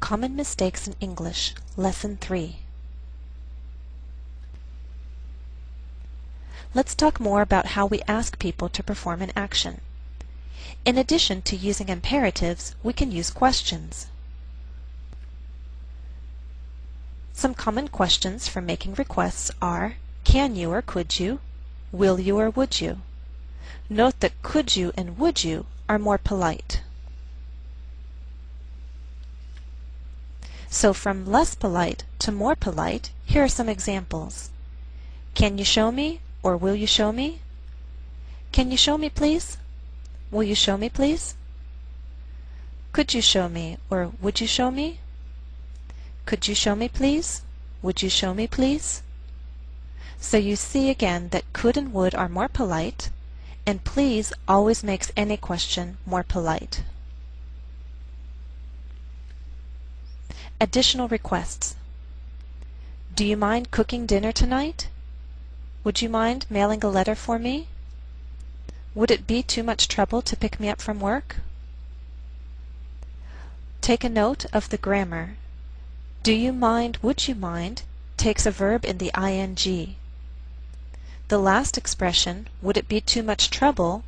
Common Mistakes in English, Lesson 3. Let's talk more about how we ask people to perform an action. In addition to using imperatives, we can use questions. Some common questions for making requests are, can you or could you? Will you or would you? Note that could you and would you are more polite. So from less polite to more polite, here are some examples. Can you show me or will you show me? Can you show me please? Will you show me please? Could you show me or would you show me? Could you show me please? Would you show me please? So you see again that could and would are more polite, and please always makes any question more polite. Additional requests. Do you mind cooking dinner tonight? Would you mind mailing a letter for me? Would it be too much trouble to pick me up from work? Take a note of the grammar. Do you mind, would you mind, takes a verb in the ing. The last expression, would it be too much trouble,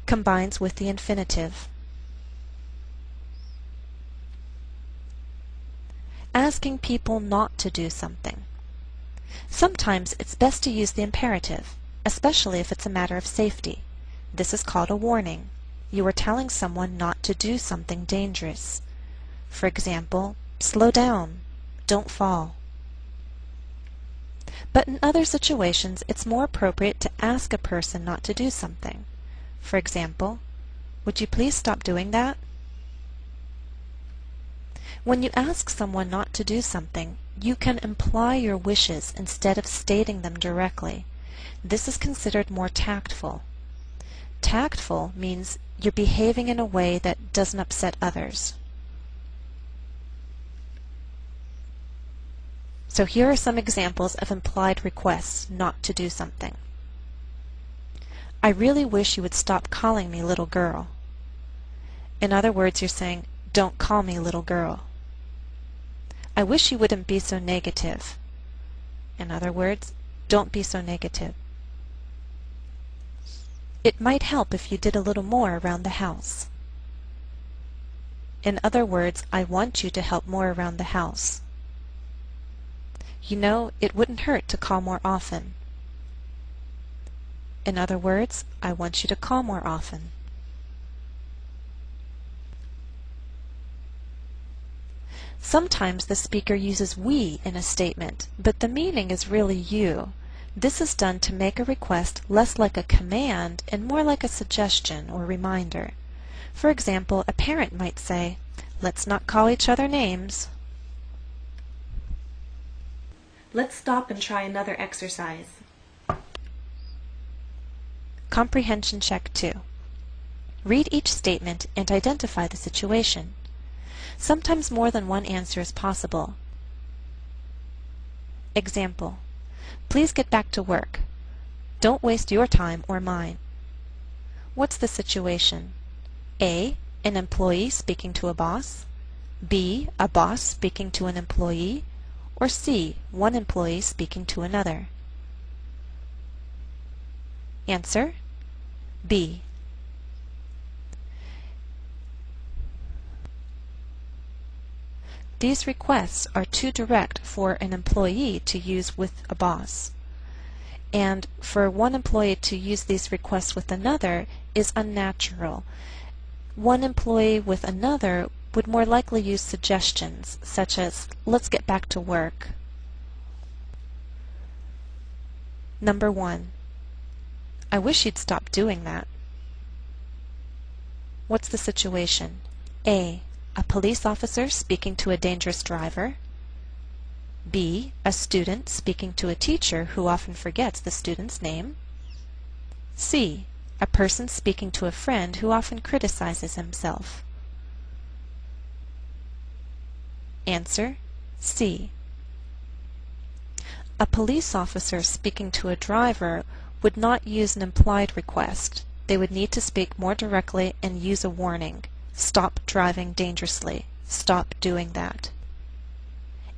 combines with the infinitive. Asking people not to do something. Sometimes it's best to use the imperative, especially if it's a matter of safety. This is called a warning. You are telling someone not to do something dangerous. For example, slow down, don't fall. But in other situations, it's more appropriate to ask a person not to do something. For example, would you please stop doing that? When you ask someone not to do something, you can imply your wishes instead of stating them directly. This is considered more tactful. Tactful means you're behaving in a way that doesn't upset others. So here are some examples of implied requests not to do something. I really wish you would stop calling me little girl. In other words, you're saying, don't call me little girl. I wish you wouldn't be so negative. In other words, don't be so negative. It might help if you did a little more around the house. In other words, I want you to help more around the house. You know, it wouldn't hurt to call more often. In other words, I want you to call more often. Sometimes the speaker uses we in a statement, but the meaning is really you. This is done to make a request less like a command and more like a suggestion or reminder. For example, a parent might say, let's not call each other names. Let's stop and try another exercise. Comprehension check 2. Read each statement and identify the situation. Sometimes more than one answer is possible. Example: please get back to work. Don't waste your time or mine. What's the situation? A. An employee speaking to a boss. B. A boss speaking to an employee. Or C. One employee speaking to another. Answer: B. These requests are too direct for an employee to use with a boss. And for one employee to use these requests with another is unnatural. One employee with another would more likely use suggestions, such as, let's get back to work. Number 1. I wish you'd stop doing that. What's the situation? A. A police officer speaking to a dangerous driver. B. A student speaking to a teacher who often forgets the student's name. C. A person speaking to a friend who often criticizes himself. Answer: C. A police officer speaking to a driver would not use an implied request. They would need to speak more directly and use a warning. Stop driving dangerously. stop doing that.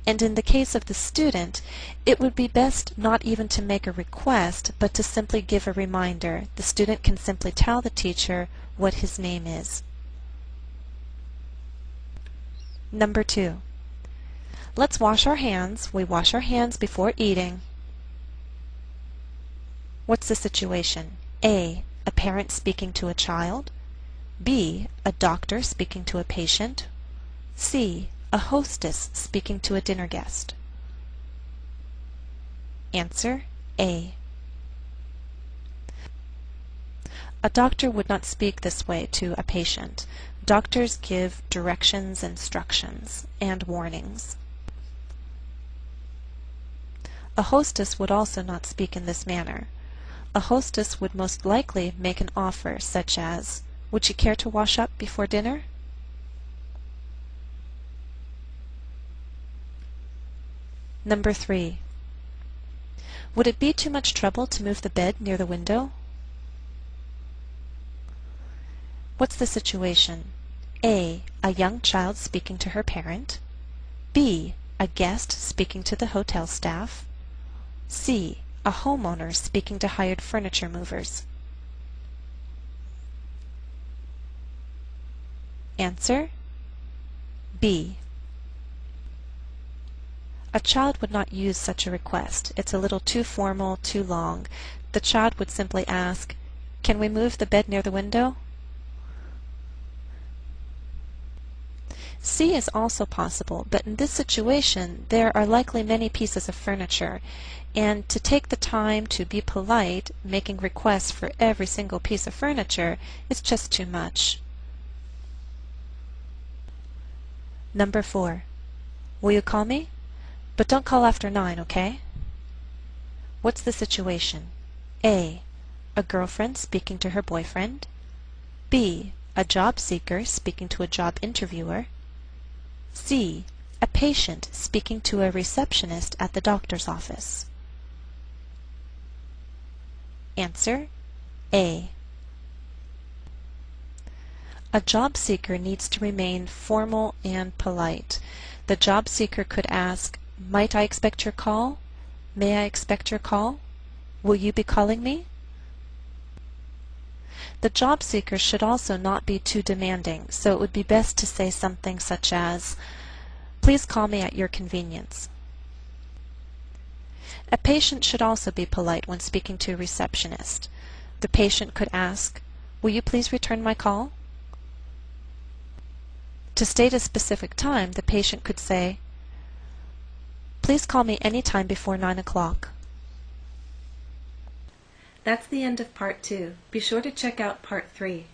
And in the case of the student, it would be best not even to make a request, but to simply give a reminder. The student can simply tell the teacher what his name is. Number 2. Let's wash our hands. We wash our hands before eating. What's the situation? A parent speaking to a child. B, a doctor speaking to a patient. C, a hostess speaking to a dinner guest. Answer, A. A doctor would not speak this way to a patient. Doctors give directions, instructions, and warnings. A hostess would also not speak in this manner. A hostess would most likely make an offer such as, "Would you care to wash up before dinner?" Number 3. Would it be too much trouble to move the bed near the window? What's the situation? A young child speaking to her parent. B, a guest speaking to the hotel staff. C, a homeowner speaking to hired furniture movers. Answer, B. A child would not use such a request. It's a little too formal, too long. The child would simply ask, "Can we move the bed near the window?" C is also possible, but in this situation there are likely many pieces of furniture, and to take the time to be polite, making requests for every single piece of furniture, is just too much. Number 4. Will you call me? But don't call after 9, okay? What's the situation? A girlfriend speaking to her boyfriend. B, a job seeker speaking to a job interviewer. C, a patient speaking to a receptionist at the doctor's office. Answer, A. A job seeker needs to remain formal and polite. The job seeker could ask, "Might I expect your call? May I expect your call? Will you be calling me?" The job seeker should also not be too demanding, so it would be best to say something such as, "Please call me at your convenience." A patient should also be polite when speaking to a receptionist. The patient could ask, "Will you please return my call?" To state a specific time, the patient could say, "Please call me any time before 9 o'clock." That's the end of part 2. Be sure to check out part 3.